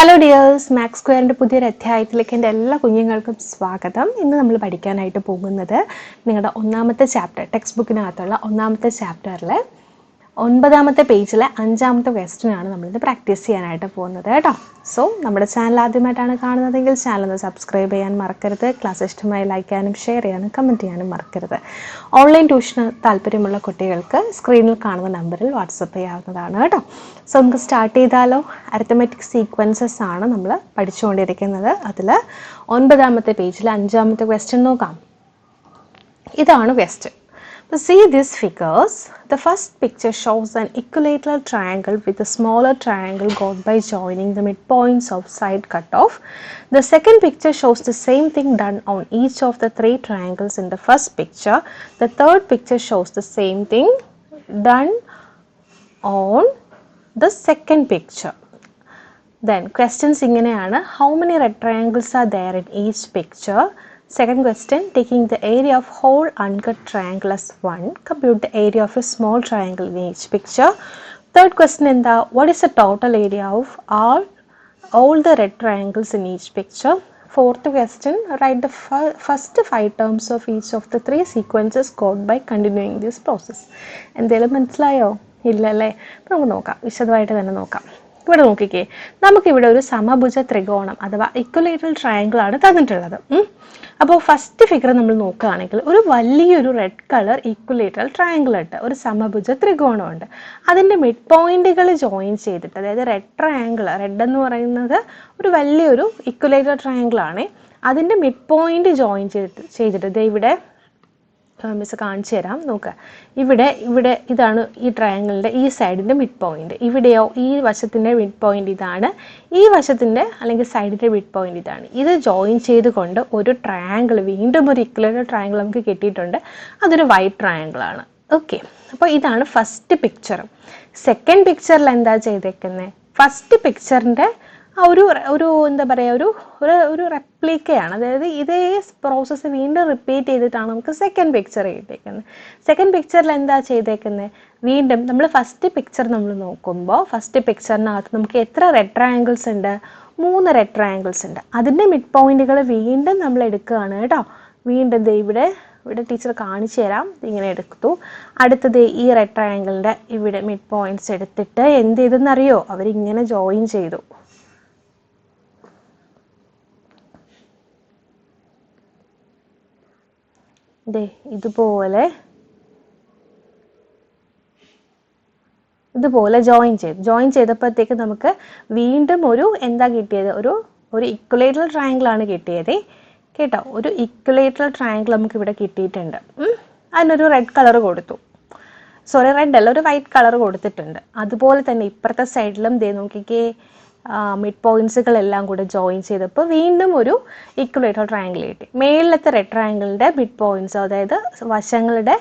Hello dears, maths സ്ക്വയറിൻ്റെ പുതിയൊരു അധ്യായത്തിലേക്ക് എൻ്റെ എല്ലാ കുഞ്ഞുങ്ങൾക്കും സ്വാഗതം. ഇന്ന് നമ്മൾ പഠിക്കാനായിട്ട് പോകുന്നത് നിങ്ങളുടെ ഒന്നാമത്തെ ചാപ്റ്റർ, ടെക്സ്റ്റ് ബുക്കിനകത്തുള്ള ഒന്നാമത്തെ ചാപ്റ്ററിലെ 9ാമത്തെ പേജിലെ 5ാമത്തെ ക്വസ്റ്റ്യനാണ് നമ്മളിത് പ്രാക്ടീസ് ചെയ്യാനായിട്ട് പോകുന്നത് കേട്ടോ. സോ നമ്മുടെ ചാനൽ ആദ്യമായിട്ടാണ് കാണുന്നതെങ്കിൽ ചാനൽ ഒന്ന് സബ്സ്ക്രൈബ് ചെയ്യാൻ മറക്കരുത്. ക്ലാസ് ഇഷ്ടമായി ലൈക്ക് ചെയ്യാനും ഷെയർ ചെയ്യാനും കമൻറ്റ് ചെയ്യാനും മറക്കരുത്. ഓൺലൈൻ ട്യൂഷന് താല്പര്യമുള്ള കുട്ടികൾക്ക് സ്ക്രീനിൽ കാണുന്ന നമ്പറിൽ വാട്സപ്പ് ചെയ്യാവുന്നതാണ് കേട്ടോ. സോ നമുക്ക് സ്റ്റാർട്ട് ചെയ്താലോ. അരിത്തമെറ്റിക് സീക്വൻസസ് ആണ് നമ്മൾ പഠിച്ചുകൊണ്ടിരിക്കുന്നത്. അതിൽ 9ാമത്തെ പേജിൽ 5ാമത്തെ ക്വസ്റ്റ്യൻ നോക്കാം. ഇതാണ് question. See these figures. The first picture shows an equilateral triangle with a smaller triangle got by joining the midpoints of side cutoff. The second picture shows the same thing done on each of the three triangles in the first picture. The third picture shows the same thing done on the second picture. Then questions ഇങ്ങനെയാണ്. How many red triangles are there in each picture? Second question, taking the area of whole uncut triangle as 1, compute the area of a small triangle in each picture. Third question, what is the total area of all the red triangles in each picture? Fourth question, write the first 5 terms of each of the 3 sequences got by continuing this process. എന്തെങ്കിലും മനസ്സിലായോ? ഇല്ലല്ലേ? അപ്പോൾ നമുക്ക് നോക്കാം, വിശദമായിട്ട് തന്നെ നോക്കാം. ഇവിടെ നോക്കിക്കേ, നമുക്കിവിടെ ഒരു സമഭുജ ത്രികോണം അഥവാ ഇക്വലേറ്ററൽ ട്രയാങ്കിൾ ആണ് തന്നിട്ടുള്ളത്. അപ്പോൾ ഫസ്റ്റ് ഫിഗർ നമ്മൾ നോക്കുകയാണെങ്കിൽ ഒരു വലിയൊരു റെഡ് കളർ ഇക്വലേറ്ററൽ ട്രയാങ്കിൾ ഉണ്ട്, ഒരു സമഭുജ ത്രികോണമുണ്ട്. അതിൻ്റെ മിഡ് പോയിന്റുകൾ ജോയിൻ ചെയ്തിട്ട്, അതായത് റെഡ് എന്ന് പറയുന്നത് ഒരു വലിയൊരു ഇക്വലേറ്ററൽ ട്രയാങ്കിൾ ആണ്. അതിൻ്റെ മിഡ് പോയിന്റ് ജോയിൻ ചെയ്തിട്ട് ഇവിടെ മിസ് കാണിച്ചു തരാം. നോക്കുക, ഇവിടെ ഇതാണ് ഈ ട്രയാങ്കിളിൻ്റെ ഈ സൈഡിൻ്റെ മിഡ് പോയിന്റ്. ഇവിടെയോ ഈ വശത്തിൻ്റെ മിഡ് പോയിന്റ് ഇതാണ്, ഈ വശത്തിൻ്റെ അല്ലെങ്കിൽ സൈഡിൻ്റെ മിഡ് പോയിന്റ് ഇതാണ്. ഇത് ജോയിൻ ചെയ്തുകൊണ്ട് ഒരു ട്രയാങ്കിൾ, വീണ്ടും ഒരു ഇക്വലേറ്ററൽ ട്രയാങ്കിൾ നമുക്ക് കിട്ടിയിട്ടുണ്ട്. അതൊരു വൈറ്റ് ട്രയാങ്കിൾ ആണ്. ഓക്കെ, അപ്പോൾ ഇതാണ് ഫസ്റ്റ് പിക്ചർ. സെക്കൻഡ് പിക്ചറിൽ എന്താ ചെയ്തേക്കുന്നത്? ഫസ്റ്റ് പിക്ചറിൻ്റെ ഒരു എന്താ പറയുക, ഒരു റെപ്ലിക്കയാണ്. അതായത് ഇതേ പ്രോസസ്സ് വീണ്ടും റിപ്പീറ്റ് ചെയ്തിട്ടാണ് നമുക്ക് സെക്കൻഡ് പിക്ചർ കിട്ടിയേക്കുന്നത്. സെക്കൻഡ് പിക്ചറിൽ എന്താ ചെയ്തേക്കുന്നത്? വീണ്ടും നമ്മൾ ഫസ്റ്റ് പിക്ചർ നമ്മൾ നോക്കുമ്പോൾ ഫസ്റ്റ് പിക്ചറിനകത്ത് നമുക്ക് എത്ര റെഡ് ട്രയാങ്കിൾസ് ഉണ്ട്? 3 റെഡ് ട്രയാങ്കിൾസ് ഉണ്ട്. അതിൻ്റെ മിഡ് പോയിന്റുകൾ വീണ്ടും നമ്മൾ എടുക്കുകയാണ് കേട്ടോ. വീണ്ടും ഇവിടെ ടീച്ചർ കാണിച്ചു തരാം. ഇങ്ങനെ എടുത്തു. അടുത്തത് ഈ റെഡ് ട്രയാങ്കിളിൻ്റെ ഇവിടെ മിഡ് പോയിന്റ്സ് എടുത്തിട്ട് എന്ത് ചെയ്തെന്നറിയോ? അവരിങ്ങനെ ജോയിൻ ചെയ്തു. ഇതുപോലെ ജോയിൻ ചെയ്തപ്പോഴത്തേക്ക് നമുക്ക് വീണ്ടും എന്താ കിട്ടിയത്? ഒരു ഇക്വലേറ്ററൽ ട്രയാങ്കിൾ ആണ് കിട്ടിയത് കേട്ടോ. ഒരു ഇക്വലേറ്ററൽ ട്രയാങ്കിൾ നമുക്ക് ഇവിടെ കിട്ടിയിട്ടുണ്ട്. അതിനൊരു റെഡ് കളർ കൊടുത്തു. റെഡ് അല്ല, ഒരു വൈറ്റ് കളർ കൊടുത്തിട്ടുണ്ട്. അതുപോലെ തന്നെ ഇപ്പുറത്തെ സൈഡിലും നോക്കിക്കേ, മിഡ് പോയിന്റ്സുകളെല്ലാം കൂടെ ജോയിൻ ചെയ്തപ്പോൾ വീണ്ടും ഒരു ഇക്വലേറ്ററൽ ട്രയാങ്കിൾ കിട്ടി. മേളിലത്തെ റെഡ് ട്രയാങ്കിളിൻ്റെ മിഡ് പോയിന്റ്സ്, അതായത് വശങ്ങളുടെ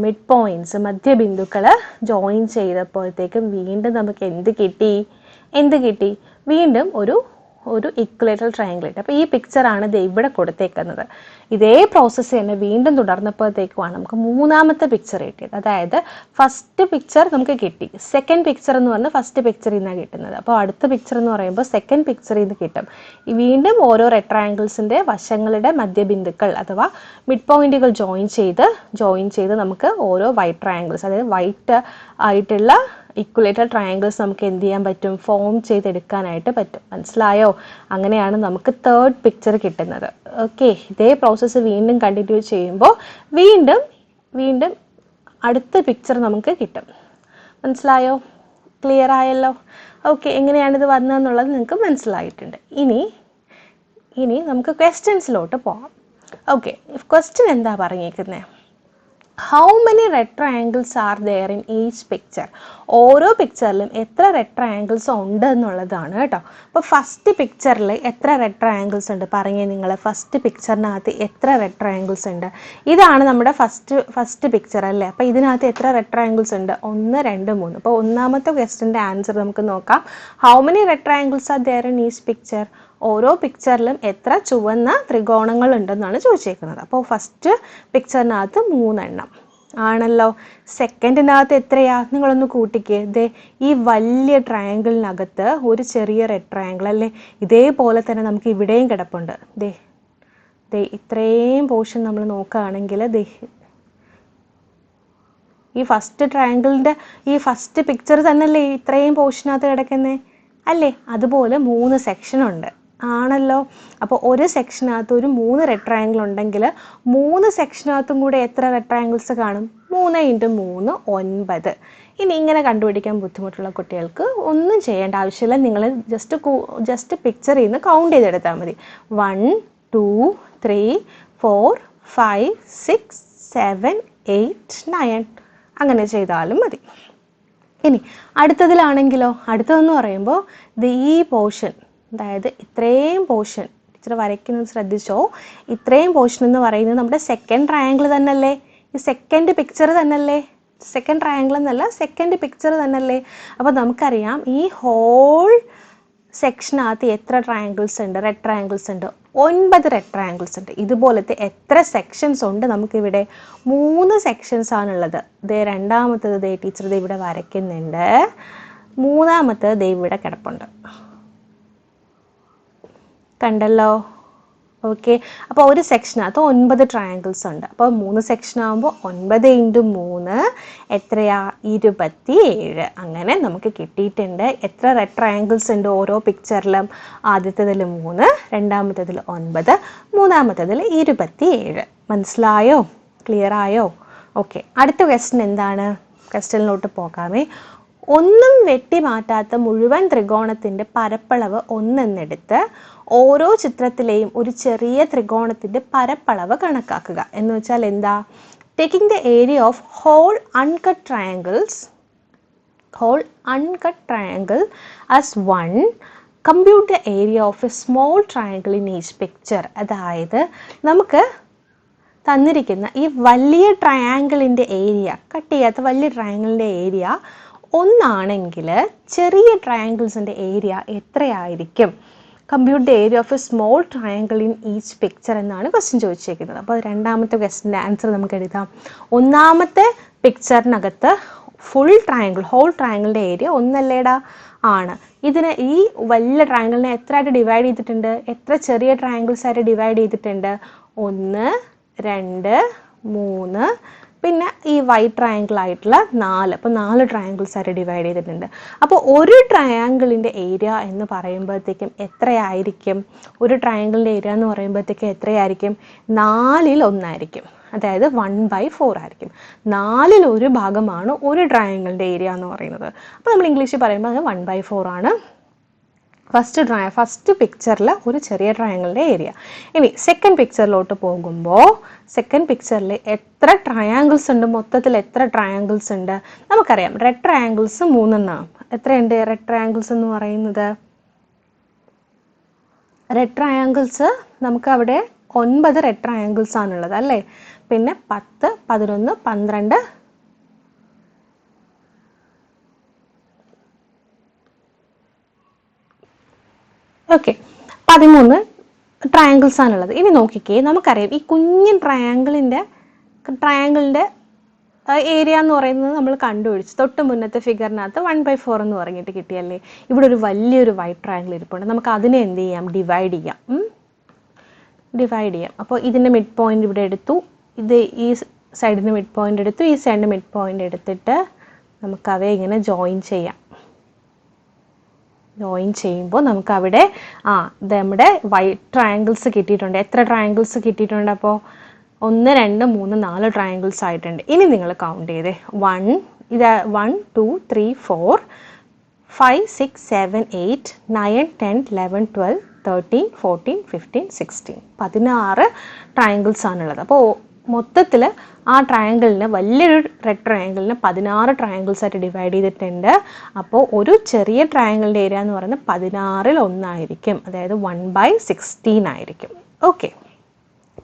മിഡ് പോയിന്റ്സ്, മധ്യബിന്ദുക്കൾ ജോയിൻ ചെയ്തപ്പോഴത്തേക്കും വീണ്ടും നമുക്ക് എന്ത് കിട്ടി? വീണ്ടും ഒരു ഇക്വലേറ്ററൽ ട്രയാങ്കിൾ കിട്ടി. അപ്പോൾ ഈ പിക്ചറാണ് ഇവിടെ കൊടുത്തേക്കുന്നത്. ഇതേ പ്രോസസ്സ് തന്നെ വീണ്ടും തുടർന്നപ്പോഴത്തേക്കുമാണ് നമുക്ക് 3ാമത്തെ പിക്ചർ കിട്ടിയത്. അതായത് ഫസ്റ്റ് പിക്ചർ നമുക്ക് കിട്ടി, സെക്കൻഡ് പിക്ചർ എന്ന് പറഞ്ഞാൽ ഫസ്റ്റ് പിക്ചറിൽ നിന്നാണ് കിട്ടുന്നത്. അപ്പോൾ അടുത്ത പിക്ചർ എന്ന് പറയുമ്പോൾ സെക്കൻഡ് പിക്ചറിൽ നിന്ന് കിട്ടും. വീണ്ടും ഓരോ റെഡ് ട്രയാങ്കിൾസിൻ്റെ വശങ്ങളുടെ മധ്യബിന്ദുക്കൾ അഥവാ മിഡ് പോയിന്റുകൾ ജോയിൻ ചെയ്ത് നമുക്ക് ഓരോ വൈറ്റ് ട്രയാങ്കിൾസ്, അതായത് വൈറ്റ് ആയിട്ടുള്ള ഇക്വലേറ്ററൽ ട്രയാങ്കിൾസ് നമുക്ക് എന്ത് ചെയ്യാൻ പറ്റും? ഫോം ചെയ്തെടുക്കാനായിട്ട് പറ്റും. മനസ്സിലായോ? അങ്ങനെയാണ് നമുക്ക് തേർഡ് പിക്ചർ കിട്ടുന്നത്. ഓക്കെ, ഇതേ പ്രോസസ്സ് വീണ്ടും കണ്ടിന്യൂ ചെയ്യുമ്പോൾ വീണ്ടും അടുത്ത പിക്ചർ നമുക്ക് കിട്ടും. മനസ്സിലായോ? ക്ലിയർ ആയല്ലോ? ഓക്കെ, എങ്ങനെയാണിത് വന്നതെന്നുള്ളത് നിങ്ങൾക്ക് മനസ്സിലായിട്ടുണ്ട്. ഇനി നമുക്ക് ക്വസ്റ്റ്യൻസിലോട്ട് പോകാം. ഓക്കെ, ക്വസ്റ്റ്യൻ എന്താ പറഞ്ഞേക്കുന്നത്? How many red triangles are there in each picture? ഓരോ പിക്ചറിലും എത്ര റെഡ് ട്രയാങ്കിൾസ് ഉണ്ട് എന്നുള്ളതാണ് കേട്ടോ. അപ്പോൾ ഫസ്റ്റ് പിക്ചറിൽ എത്ര റെഡ് ട്രയാങ്കിൾസ് ഉണ്ട് പറഞ്ഞേ നിങ്ങൾ? ഫസ്റ്റ് പിക്ചറിനകത്ത് എത്ര റെഡ് ട്രയാങ്കിൾസ് ഉണ്ട്? ഇതാണ് നമ്മുടെ ഫസ്റ്റ് പിക്ചർ അല്ലേ. അപ്പോൾ ഇതിനകത്ത് എത്ര റെഡ് ട്രയാങ്കിൾസ് ഉണ്ട്? 1, 2, 3. അപ്പോൾ ഒന്നാമത്തെ ക്വസ്റ്റ്യൻ്റെ ആൻസർ നമുക്ക് നോക്കാം. How many red triangles are there in each picture? ഓരോ പിക്ചറിലും എത്ര ചുവന്ന ത്രികോണങ്ങൾ ഉണ്ടെന്നാണ് ചോദിച്ചേക്കുന്നത്. അപ്പോൾ ഫസ്റ്റ് പിക്ചറിനകത്ത് 3 എണ്ണം. ആണല്ലോ. സെക്കൻഡിനകത്ത് എത്രയാ? നിങ്ങളൊന്ന് കൂട്ടിക്കേ. ദേ ഈ വലിയ ട്രയാങ്കിളിനകത്ത് ഒരു ചെറിയ റെഡ് ട്രയാങ്കിൾ അല്ലേ? ഇതേപോലെ തന്നെ നമുക്ക് ഇവിടെയും കിടപ്പുണ്ട്. ദേ ദേ ഇത്രയും പോർഷൻ നമ്മൾ നോക്കുകയാണെങ്കിൽ ദേ ഈ ഫസ്റ്റ് ട്രയാങ്കിളിൻ്റെ ഈ ഫസ്റ്റ് പിക്ചർ തന്നെയല്ലേ ഇത്രയും പോർഷനകത്ത് കിടക്കുന്നത് അല്ലേ? അതുപോലെ 3 സെക്ഷനുണ്ട്. ആണല്ലോ. അപ്പോൾ ഒരു സെക്ഷനകത്ത് ഒരു 3 റെഡ് ട്രയാങ്കിൾ ഉണ്ടെങ്കിൽ 3 സെക്ഷനകത്തും കൂടെ എത്ര റെഡ് ട്രയാങ്കിൾസ് കാണും? 3 × 3 9. ഇനി ഇങ്ങനെ കണ്ടുപിടിക്കാൻ ബുദ്ധിമുട്ടുള്ള കുട്ടികൾക്ക് ഒന്നും ചെയ്യേണ്ട ആവശ്യമില്ല. നിങ്ങൾ ജസ്റ്റ് പിക്ചർ ചെയ്യുന്ന കൗണ്ട് ചെയ്തെടുത്താൽ മതി. 1 2 3 4 5 6 7 8 9 അങ്ങനെ ചെയ്താലും മതി. ഇനി അടുത്തതിലാണെങ്കിലോ, അടുത്തതെന്ന് പറയുമ്പോൾ ഈ പോർഷൻ, അതായത് ഇത്രയും പോർഷൻ ടീച്ചർ വരയ്ക്കുന്നത് ശ്രദ്ധിച്ചോ. ഇത്രയും പോർഷൻ എന്ന് പറയുന്നത് നമ്മുടെ സെക്കൻഡ് ട്രയാങ്കിൾ തന്നെയല്ലേ? ഈ സെക്കൻഡ് പിക്ചർ തന്നെയല്ലേ? സെക്കൻഡ് ട്രയാങ്കിൾ എന്നല്ല, സെക്കൻഡ് പിക്ചർ തന്നെയല്ലേ? അപ്പോൾ നമുക്കറിയാം ഈ ഹോൾ സെക്ഷനകത്ത് എത്ര ട്രയാങ്കിൾസ് ഉണ്ട്? റെഡ് ട്രയാങ്കിൾസ് ഉണ്ട്. 9 റെഡ് ട്രയാങ്കിൾസ് ഉണ്ട്. ഇതുപോലത്തെ എത്ര സെക്ഷൻസ് ഉണ്ട് നമുക്കിവിടെ? 3 സെക്ഷൻസ് ആണുള്ളത്. ദേ രണ്ടാമത്തത് ദേ ടീച്ചർ ദേ ഇവിടെ വരയ്ക്കുന്നുണ്ട്. മൂന്നാമത്തത് ദേ ഇവിടെ കിടപ്പുണ്ട്. കണ്ടല്ലോ. ഓക്കെ. അപ്പോൾ ഒരു സെക്ഷനകത്ത് 9 ട്രയാങ്കിൾസ് ഉണ്ട്. അപ്പോൾ 3 സെക്ഷൻ ആകുമ്പോൾ 9 × 3 എത്രയാ? 27. അങ്ങനെ നമുക്ക് കിട്ടിയിട്ടുണ്ട്. എത്ര റെഡ് ട്രയാങ്കിൾസ് ഉണ്ട് ഓരോ പിക്ചറിലും? ആദ്യത്തേതിൽ 3, രണ്ടാമത്തേതിൽ 9, മൂന്നാമത്തേതിൽ 27. മനസ്സിലായോ? ക്ലിയർ ആയോ? ഓക്കെ. അടുത്ത ക്വസ്റ്റ്യൻ എന്താണ്? ക്വസ്റ്റ്യനിലോട്ട് പോകാമേ. ഒന്നും വെട്ടി മാറ്റാത്ത മുഴുവൻ ത്രികോണത്തിൻ്റെ പരപ്പളവ് 1 എന്നെടുത്ത് ഓരോ ചിത്രത്തിലെയും ഒരു ചെറിയ ത്രികോണത്തിൻ്റെ പരപ്പളവ് കണക്കാക്കുക. എന്ന് വെച്ചാൽ എന്താ? Taking the area of whole uncut triangle as 1, compute the area of a small triangle in each picture. അതായത് നമുക്ക് തന്നിരിക്കുന്ന ഈ വലിയ ട്രയാങ്കിളിൻ്റെ ഏരിയ, കട്ട് ചെയ്യാത്ത വലിയ ട്രയാങ്കിളിൻ്റെ ഏരിയ 1 ആണെങ്കിൽ ചെറിയ ട്രയാങ്കിൾസിൻ്റെ ഏരിയ എത്രയായിരിക്കും? Compute the area of a small triangle in each picture എന്നാണ് ക്വസ്റ്റ്യൻ ചോദിച്ചേക്കുന്നത്. അപ്പോൾ രണ്ടാമത്തെ ക്വസ്റ്റ്യൻ്റെ ആൻസർ നമുക്ക് എഴുതാം. ഒന്നാമത്തെ പിക്ചറിനകത്ത് ഹോൾ ട്രയാങ്കിളിൻ്റെ ഏരിയ 1 അല്ലേടാ? ആണ്. ഇതിന് ഈ വലിയ ട്രയാങ്കിളിനെ എത്ര ആയിട്ട് ഡിവൈഡ് ചെയ്തിട്ടുണ്ട്? എത്ര ചെറിയ ട്രയാങ്കിൾസ് ആയിട്ട് ഡിവൈഡ് ചെയ്തിട്ടുണ്ട്? 1 2 3, പിന്നെ ഈ വൈറ്റ് ട്രയാങ്കിൾ ആയിട്ടുള്ള 4. അപ്പോൾ 4 ട്രയാങ്കിൾസ് ആയിട്ട് ഡിവൈഡ് ചെയ്തിട്ടുണ്ട്. അപ്പോൾ ഒരു ട്രയാങ്കിളിൻ്റെ ഏരിയ എന്ന് പറയുമ്പോഴത്തേക്കും എത്രയായിരിക്കും? ഒരു ട്രയാങ്കിളിൻ്റെ ഏരിയ എന്ന് പറയുമ്പോഴത്തേക്കും എത്രയായിരിക്കും? 4ൽ 1 ആയിരിക്കും. അതായത് 1/4 ആയിരിക്കും. 4ൽ 1 ഭാഗമാണ് ഒരു ട്രയാങ്കിളിൻ്റെ ഏരിയ എന്ന് പറയുന്നത്. അപ്പോൾ നമ്മൾ ഇംഗ്ലീഷിൽ പറയുമ്പോൾ അത് 1/4 ആണ് ഫസ്റ്റ് പിക്ചറിൽ ഒരു ചെറിയ ട്രയാങ്കിളിൻ്റെ ഏരിയ. ഇനി സെക്കൻഡ് പിക്ചറിലോട്ട് പോകുമ്പോൾ സെക്കൻഡ് പിക്ചറിൽ എത്ര ട്രയാങ്കിൾസ് ഉണ്ട്? മൊത്തത്തിൽ എത്ര ട്രയാങ്കിൾസ് ഉണ്ട്? നമുക്കറിയാം റെഡ് ട്രയാങ്കിൾസ് 3 എന്നാണ്. എത്രയുണ്ട് റെഡ് ട്രയാങ്കിൾസ് എന്ന് പറയുന്നത്? റെഡ് ട്രയാങ്കിൾസ് നമുക്ക് അവിടെ 9 റെഡ് ട്രയാങ്കിൾസ് ആണുള്ളത് അല്ലേ? പിന്നെ 10 11 12 ഓക്കെ 13 ട്രയാങ്കിൾസ് ആണുള്ളത്. ഇനി നോക്കിക്കേ, നമുക്കറിയാം ഈ കുഞ്ഞൻ ട്രയാങ്കിളിൻ്റെ ഏരിയ എന്ന് പറയുന്നത് നമ്മൾ കണ്ടുപിടിച്ചു. തൊട്ട് മുന്നത്തെ ഫിഗറിനകത്ത് 1/4 എന്ന് പറഞ്ഞിട്ട് കിട്ടിയല്ലേ? ഇവിടെ ഒരു വലിയൊരു വൈറ്റ് ട്രയാങ്കിൾ ഇരിപ്പുണ്ട്. നമുക്ക് അതിനെ എന്ത് ചെയ്യാം? ഡിവൈഡ് ചെയ്യാം. അപ്പോൾ ഇതിൻ്റെ മിഡ് പോയിന്റ് ഇവിടെ എടുത്തു. ഇത് ഈ സൈഡിന് മിഡ് പോയിന്റ് എടുത്തു. ഈ സൈഡിന് മിഡ് പോയിന്റ് എടുത്തിട്ട് നമുക്കവയെ ഇങ്ങനെ ജോയിൻ ചെയ്യുമ്പോൾ നമുക്കവിടെ നമ്മുടെ വൈറ്റ് ട്രയാങ്കിൾസ് കിട്ടിയിട്ടുണ്ട്. എത്ര ട്രയാങ്കിൾസ് കിട്ടിയിട്ടുണ്ട്? അപ്പോൾ 1 2 3 4 ട്രയാങ്കിൾസ് ആയിട്ടുണ്ട്. ഇനി നിങ്ങൾ കൗണ്ട് ചെയ്തേ. 1 2 3 4 5 6 7 8 9 10 11 12 13 14 15 16 16 ട്രയാങ്കിൾസ് ആണുള്ളത്. അപ്പോൾ മൊത്തത്തിൽ ആ ട്രയാങ്കിളിന്, വലിയൊരു റെഡ് ട്രയാങ്കിളിന് 16 ട്രയാങ്കിൾസ് ആയിട്ട് ഡിവൈഡ് ചെയ്തിട്ടുണ്ട്. അപ്പോൾ ഒരു ചെറിയ ട്രയാങ്കിളിൻ്റെ ഏരിയ എന്ന് പറയുന്നത് 16ൽ 1 ആയിരിക്കും. അതായത് 1/16 ആയിരിക്കും. ഓക്കെ,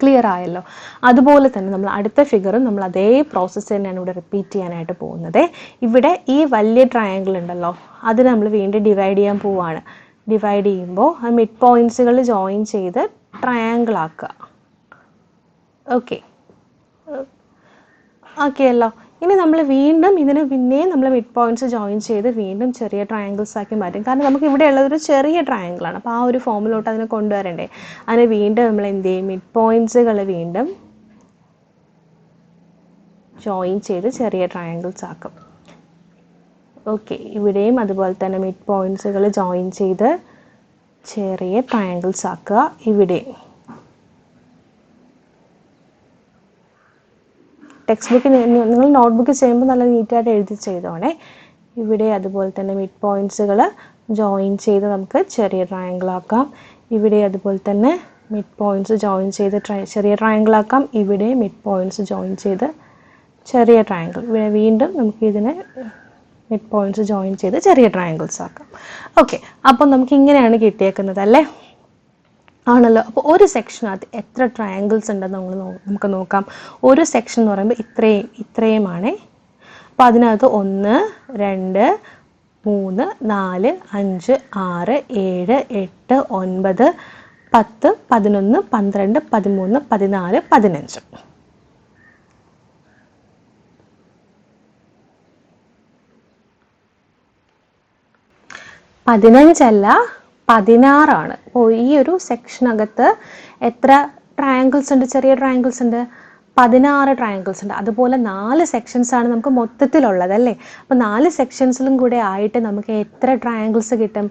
ക്ലിയർ ആയല്ലോ? അതുപോലെ തന്നെ നമ്മൾ അടുത്ത ഫിഗറും നമ്മൾ അതേ പ്രോസസ്സ് തന്നെയാണ് ഇവിടെ റിപ്പീറ്റ് ചെയ്യാനായിട്ട് പോകുന്നത്. ഇവിടെ ഈ വലിയ ട്രയാങ്കിൾ ഉണ്ടല്ലോ, അത് നമ്മൾ വീണ്ടും ഡിവൈഡ് ചെയ്യാൻ പോവുകയാണ്. ഡിവൈഡ് ചെയ്യുമ്പോൾ ആ മിഡ് പോയിൻറ്റ്സുകൾ ജോയിൻ ചെയ്ത് ട്രയാങ്കിൾ ആക്കുക. ഓക്കെ, ആക്കിയല്ലോ. ഇനി നമ്മൾ വീണ്ടും ഇതിന് പിന്നെയും നമ്മൾ മിഡ് പോയിന്റ്സ് ജോയിൻ ചെയ്ത് വീണ്ടും ചെറിയ ട്രയാങ്കിൾസ് ആക്കി മാറ്റും. കാരണം നമുക്ക് ഇവിടെ ഉള്ളത് ഒരു ചെറിയ ട്രയാങ്കിളാണ്. അപ്പോൾ ആ ഒരു ഫോമിലോട്ട് അതിനെ കൊണ്ടുവരണ്ടേ. അതിന് വീണ്ടും നമ്മൾ എന്ത് ചെയ്യും, മിഡ് പോയിന്റ്സുകൾ വീണ്ടും ജോയിൻ ചെയ്ത് ചെറിയ ട്രയാങ്കിൾസ് ആക്കും. ഓക്കെ, ഇവിടെയും അതുപോലെ തന്നെ മിഡ് പോയിന്റ്സുകൾ ജോയിൻ ചെയ്ത് ചെറിയ ട്രയാങ്കിൾസ് ആക്കുക. ഇവിടെ ടെക്സ്റ്റ് ബുക്ക് നിങ്ങൾ നോട്ട്ബുക്ക് ചെയ്യുമ്പോൾ നല്ല നീറ്റായിട്ട് എഴുതി ചെയ്തോണേ. ഇവിടെ അതുപോലെ തന്നെ മിഡ് പോയിന്റ്സുകൾ ജോയിൻ ചെയ്ത് നമുക്ക് ചെറിയ ട്രയാങ്കിൾ ആക്കാം. ഇവിടെ അതുപോലെ തന്നെ മിഡ് പോയിന്റ്സ് ജോയിൻ ചെയ്ത് ചെറിയ ട്രയാങ്കിൾ ആക്കാം. ഇവിടെ മിഡ് പോയിന്റ്സ് ജോയിൻ ചെയ്ത് ചെറിയ ട്രയാങ്കിൾ. വീണ്ടും നമുക്ക് ഇതിനെ മിഡ് പോയിന്റ്സ് ജോയിൻ ചെയ്ത് ചെറിയ ട്രയാങ്കിൾസ് ആക്കാം. ഓക്കെ, അപ്പം നമുക്ക് ഇങ്ങനെയാണ് കിട്ടിയേക്കുന്നത് അല്ലേ? ആണല്ലോ. അപ്പോൾ ഒരു സെക്ഷനകത്ത് എത്ര ട്രയാങ്കിൾസ് ഉണ്ടെന്ന് നമുക്ക് നോക്കാം. ഒരു സെക്ഷൻ എന്ന് പറയുമ്പോൾ ഇത്രയുമാണ്. അപ്പോൾ അതിനകത്ത് 1 2 3 4 5 6 7 8 9 10 11 12 13 14 15. 15 16. അപ്പോൾ ഈ ഒരു സെക്ഷനകത്ത് എത്ര ട്രയാങ്കിൾസ് ഉണ്ട്, ചെറിയ ട്രയാങ്കിൾസ് ഉണ്ട്? 16 ട്രയാങ്കിൾസ് ഉണ്ട്. അതുപോലെ 4 സെക്ഷൻസ് ആണ് നമുക്ക് മൊത്തത്തിലുള്ളത് അല്ലേ? അപ്പോൾ 4 സെക്ഷൻസിലും കൂടെ ആയിട്ട് നമുക്ക് എത്ര ട്രയാങ്കിൾസ് കിട്ടും?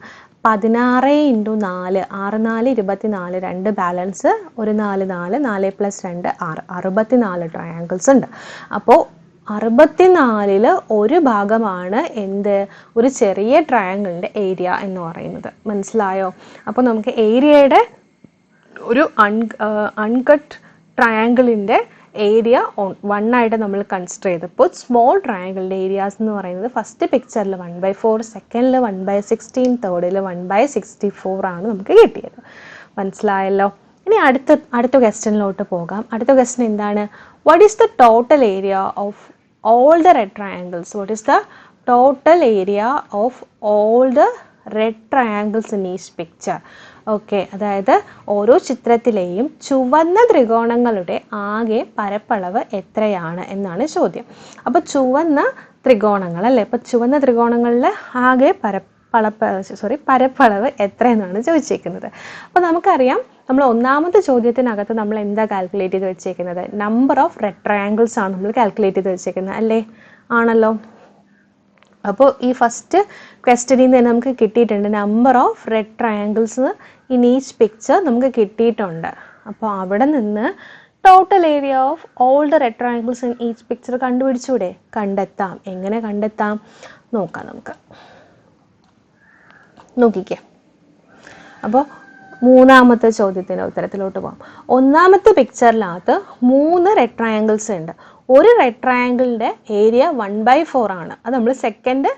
16 × 4 6 4 24, 2 ബാലൻസ്, 1 4 4 4 + 2 6 64 ട്രയാങ്കിൾസ് ഉണ്ട്. അപ്പോൾ 64-ൽ ഒരു ഭാഗമാണ് എന്ത്, ഒരു ചെറിയ ട്രയാങ്കിളിൻ്റെ ഏരിയ എന്ന് പറയുന്നത്. മനസ്സിലായോ? അപ്പോൾ നമുക്ക് ഏരിയയുടെ ഒരു അൺകട്ട് ട്രയാങ്കിളിൻ്റെ ഏരിയ 1 ആയിട്ട് നമ്മൾ കൺസിഡർ ചെയ്തപ്പോൾ സ്മോൾ ട്രയാങ്കിളിൻ്റെ ഏരിയാസ് എന്ന് പറയുന്നത് ഫസ്റ്റ് പിക്ചറിൽ 1/4, സെക്കൻഡിൽ 1/16, തേർഡിൽ 1/64 ആണ് നമുക്ക് കിട്ടിയത്. മനസ്സിലായല്ലോ? ഇനി അടുത്ത ക്വസ്റ്റ്യനിലോട്ട് പോകാം. അടുത്ത ക്വസ്റ്റ്യൻ എന്താണ്? What is the total area of all the red triangles? What is the total area of all the red triangles in each picture? Okay, അതായത് ഓരോ ചിത്രത്തിലെയും ചുവന്ന ത്രികോണങ്ങളുടെ ആകെ പരപ്പളവ് എത്രയാണ് എന്നാണ് ചോദ്യം. അപ്പോൾ ചുവന്ന ത്രികോണങ്ങൾ അല്ലേ, അപ്പോൾ ചുവന്ന ത്രികോണങ്ങളിലെ ആകെ പരപ്പളവ് എത്രയെന്നാണ് ചോദിച്ചേക്കുന്നത്. അപ്പോൾ നമുക്കറിയാം, നമ്മൾ ഒന്നാമത്തെ ചോദ്യത്തിനകത്ത് നമ്മൾ എന്താ കാൽക്കുലേറ്റ് ചെയ്ത് വെച്ചേക്കുന്നത്? നമ്പർ ഓഫ് റെഡ് ട്രയാങ്കിൾസ് ആണ് നമ്മൾ കാൽക്കുലേറ്റ് ചെയ്ത് വെച്ചേക്കുന്നത് അല്ലേ? ആണല്ലോ. അപ്പോൾ ഈ ഫസ്റ്റ് ക്വസ്റ്റ്യനിൽ നിന്ന് തന്നെ നമുക്ക് കിട്ടിയിട്ടുണ്ട് number of red triangles in each picture നമുക്ക് കിട്ടിയിട്ടുണ്ട്. അപ്പോൾ അവിടെ നിന്ന് total area of all the red triangles in each picture കണ്ടുപിടിച്ചൂടെ? കണ്ടെത്താം. എങ്ങനെ കണ്ടെത്താം നോക്കാം നമുക്ക്. നോക്കിക്കേ. അപ്പോൾ മൂന്നാമത്തെ ചോദ്യത്തിൻ്റെ ഉത്തരത്തിലോട്ട് പോകാം. ഒന്നാമത്തെ പിക്ചറിനകത്ത് 3 റെഡ് ട്രയാങ്കിൾസ് ഉണ്ട്. ഒരു റെഡ് ട്രയാങ്കിളിൻ്റെ ഏരിയ 1/4 ആണ്. അത് നമ്മൾ സെക്കൻഡ്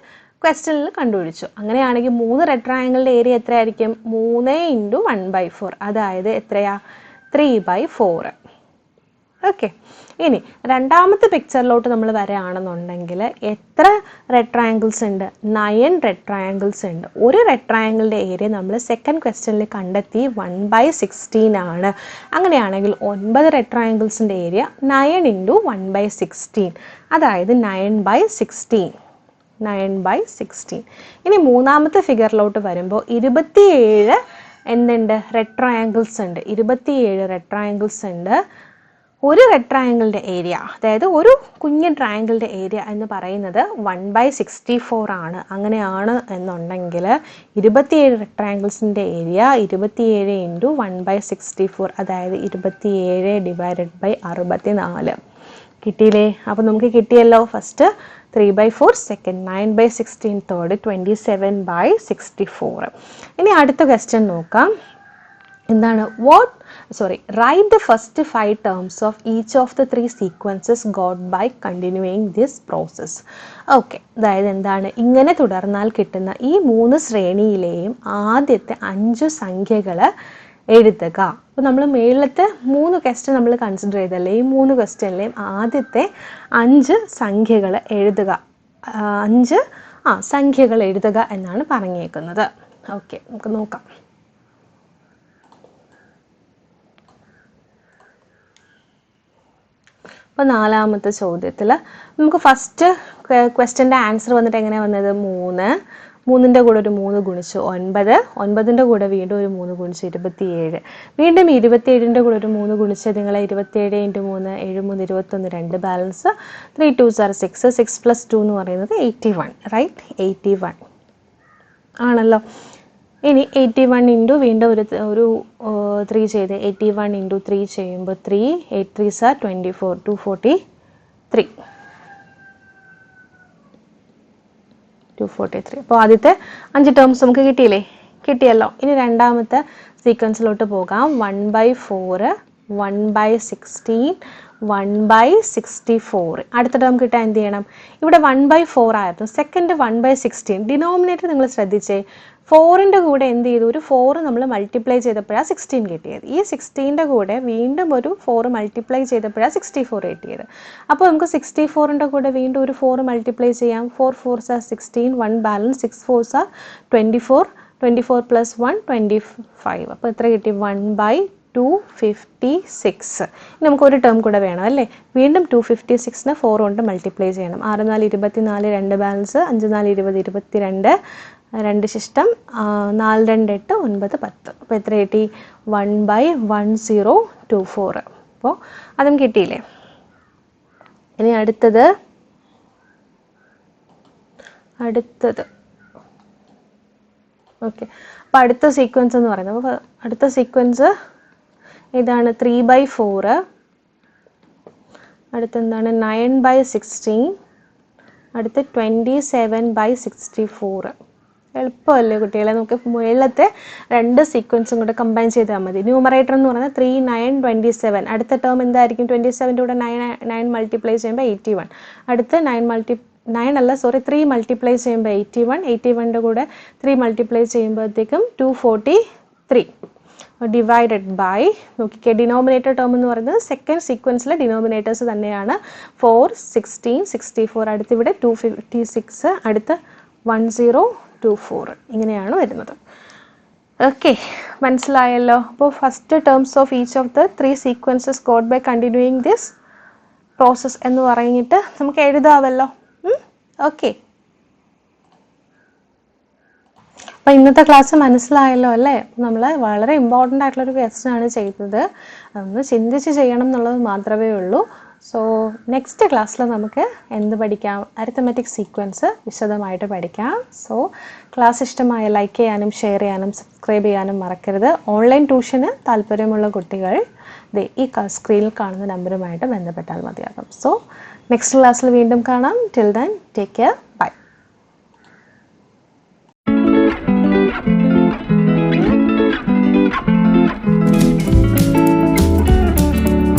ക്വസ്റ്റ്യനിൽ കണ്ടുപിടിച്ചു. അങ്ങനെയാണെങ്കിൽ 3 റെഡ് ട്രയാങ്കിളിൻ്റെ ഏരിയ എത്രയായിരിക്കും? 3 × 1/4, അതായത് എത്രയാ? 3/4. ഓക്കെ, ഇനി രണ്ടാമത്തെ പിക്ചറിലോട്ട് നമ്മൾ വരികയാണെന്നുണ്ടെങ്കിൽ എത്ര റെഡ് ട്രയാങ്കിൾസ് ഉണ്ട്? 9 റെഡ് ട്രയാങ്കിൾസ് ഉണ്ട്. ഒരു റെഡ് ട്രയാങ്കിളിൻ്റെ ഏരിയ നമ്മൾ സെക്കൻഡ് ക്വസ്റ്റ്യനിൽ കണ്ടെത്തി 1/16 ആണ്. അങ്ങനെയാണെങ്കിൽ 9 റെഡ് ട്രയാങ്കിൾസിൻ്റെ ഏരിയ 9 × 1/16, അതായത് 9/16. 9/16. ഇനി മൂന്നാമത്തെ ഫിഗറിലോട്ട് വരുമ്പോൾ 27 എന്തുണ്ട്? റെഡ് ട്രയാങ്കിൾസ് ഉണ്ട്. 27 റെഡ് ട്രയാങ്കിൾസ് ഉണ്ട്. ഒരു റെഡ് ട്രയാങ്കിളിൻ്റെ ഏരിയ, അതായത് ഒരു കുഞ്ഞ് ട്രയാങ്കിളിൻ്റെ ഏരിയ എന്ന് പറയുന്നത് 1/64 ആണ്. അങ്ങനെയാണ് എന്നുണ്ടെങ്കിൽ 27 റെഡ് ട്രയാങ്കിൾസിൻ്റെ ഏരിയ 27 × 1/64, അതായത് 27 / 64. കിട്ടിയില്ലേ? അപ്പോൾ നമുക്ക് കിട്ടിയല്ലോ. First 3/4, second 9/16, third 27/64. ഇനി അടുത്ത ക്വസ്റ്റ്യൻ നോക്കാം. എന്താണ്? write the first 5 terms of each of the 3 sequences got by continuing this process. Okay, അതായത് എന്താണ്? ഇങ്ങനെ തുടർന്നാൽ കിട്ടുന്ന ഈ 3 ശ്രേണിയിലെയും ആദ്യത്തെ 5 സംഖ്യകൾ എഴുതുക. അപ്പോൾ നമ്മൾ മേളത്തെ 3 ക്വസ്റ്റ്യൻ നമ്മൾ കൺസിഡർ ചെയ്തല്ലേ, ഈ 3 ക്വസ്റ്റ്യനിലെയും ആദ്യത്തെ 5 സംഖ്യകൾ എഴുതുക. 5 സംഖ്യകൾ എഴുതുക എന്നാണ് പറഞ്ഞേക്കുന്നത്. ഓക്കെ, നമുക്ക് നോക്കാം. അപ്പോൾ നാലാമത്തെ ചോദ്യത്തിൽ നമുക്ക് ഫസ്റ്റ് ക്വസ്റ്റ്യൻ്റെ ആൻസർ വന്നിട്ട് എങ്ങനെയാണ് വന്നത്? 3, 3ൻ്റെ കൂടെ ഒരു 3 ഗുണിച്ച് 9, 9ൻ്റെ കൂടെ വീണ്ടും ഒരു 3 ഗുണിച്ച് 27, വീണ്ടും 27ൻ്റെ കൂടെ ഒരു 3 ഗുണിച്ച് നിങ്ങൾ 27 × 3 7 3 21 2 ബാലൻസ് 3 2s are 6 6 + 2 എന്ന് പറയുന്നത് 81, റൈറ്റ്? 81 ആണല്ലോ. ഇനി 81 ഇൻറ്റു വീണ്ടും ഒരു 3 ചെയ്ത് 81 ഇൻറ്റു 3 ചെയ്യുമ്പോൾ 3 8 3s are 24 243. അപ്പോൾ ആദ്യത്തെ 5 ടേംസ് നമുക്ക് കിട്ടിയില്ലേ? കിട്ടിയല്ലോ. ഇനി രണ്ടാമത്തെ സീക്വൻസിലോട്ട് പോകാം. 1/4 1/16 1/64. അടുത്ത ടേം കിട്ടാൻ എന്ത് ചെയ്യണം? ഇവിടെ 1/4 ആയിരുന്നു, സെക്കൻഡ് 1/16. ഡിനോമിനേറ്റർ നിങ്ങൾ ശ്രദ്ധിച്ചേ, 4ൻ്റെ കൂടെ എന്ത് ചെയ്തു? ഒരു 4 നമ്മൾ മൾട്ടിപ്ലൈ ചെയ്തപ്പോഴാണ് 16 കിട്ടിയത്. ഈ 16ൻ്റെ കൂടെ വീണ്ടും ഒരു 4 മൾട്ടിപ്ലൈ ചെയ്തപ്പോഴാണ് 64 കിട്ടിയത്. അപ്പോൾ നമുക്ക് 64ൻ്റെ കൂടെ വീണ്ടും ഒരു 4 മൾട്ടിപ്ലൈ ചെയ്യാം. 4 4s are 16, 1 balance 6 4s are 24, 24 + 1 25. അപ്പോൾ എത്ര കിട്ടി? 1/256. നമുക്ക് ഒരു ടേം കൂടെ വേണം അല്ലേ? വീണ്ടും 256നെ 4 കൊണ്ട് മൾട്ടിപ്ലൈ ചെയ്യണം. 6 4 24, 2 ബാലൻസ് 5 4 20 22, 2 ശിഷ്ടം 4 2 8 9 10. അപ്പോൾ എത്ര കിട്ടി? 1/1024. അപ്പോൾ അതും കിട്ടിയില്ലേ? ഇനി അടുത്തത് ഓക്കെ. അപ്പോൾ അടുത്ത സീക്വൻസ് എന്ന് പറയുന്നത്, അപ്പോൾ അടുത്ത സീക്വൻസ് ഇതാണ് 3/4, അടുത്തെന്താണ് 9/16, അടുത്ത് 27/64. എളുപ്പമല്ലേ കുട്ടികളെ? നമുക്ക് മുകളിലത്തെ 2 സീക്വൻസും കൂടെ കമ്പൈൻ ചെയ്താൽ മതി. ന്യൂമറേറ്റർ എന്ന് പറയുന്നത് 3 9 27. അടുത്ത ടേം എന്തായിരിക്കും? 27ൻ്റെ കൂടെ 9 മൾട്ടിപ്ലൈ ചെയ്യുമ്പോൾ 81. അടുത്ത് 3 മൾട്ടിപ്ലൈ ചെയ്യുമ്പോൾ 81. 81ൻ്റെ കൂടെ 3 മൾട്ടിപ്ലൈ ചെയ്യുമ്പോഴത്തേക്കും 243. ഡിവൈഡഡ് ബൈ, നോക്കിക്കേ, ഡിനോമിനേറ്റർ ടേം എന്ന് പറയുന്നത് സെക്കൻഡ് സീക്വൻസിലെ ഡിനോമിനേറ്റേഴ്സ് തന്നെയാണ്. 4 16 64, അടുത്ത് ഇവിടെ 256, അടുത്ത് 1024. ഇങ്ങനെയാണ് വരുന്നത്. ഓക്കെ, മനസ്സിലായല്ലോ? അപ്പോൾ first terms of each of the 3 sequences got by continuing this process എന്ന് പറഞ്ഞിട്ട് നമുക്ക് എഴുതാമല്ലോ. ഓക്കെ, അപ്പോൾ ഇന്നത്തെ ക്ലാസ് മനസ്സിലായല്ലോ അല്ലേ? നമ്മൾ വളരെ ഇമ്പോർട്ടൻ്റ് ആയിട്ടുള്ളൊരു ക്വസ്റ്റ്യൻ ആണ് ചെയ്തത്. അതൊന്ന് ചിന്തിച്ച് ചെയ്യണം എന്നുള്ളത് മാത്രമേ ഉള്ളൂ. സോ നെക്സ്റ്റ് ക്ലാസ്സിൽ നമുക്ക് എന്ത് പഠിക്കാം? അരിത്തമെറ്റിക് സീക്വൻസ് വിശദമായിട്ട് പഠിക്കാം. സോ ക്ലാസ് ഇഷ്ടമായ ലൈക്ക് ചെയ്യാനും ഷെയർ ചെയ്യാനും സബ്സ്ക്രൈബ് ചെയ്യാനും മറക്കരുത്. ഓൺലൈൻ ട്യൂഷന് താല്പര്യമുള്ള കുട്ടികൾ ഈ സ്ക്രീനിൽ കാണുന്ന നമ്പറുമായിട്ട് ബന്ധപ്പെട്ടാൽ മതിയാകും. സോ നെക്സ്റ്റ് ക്ലാസ്സിൽ വീണ്ടും കാണാം. Till then take care. By.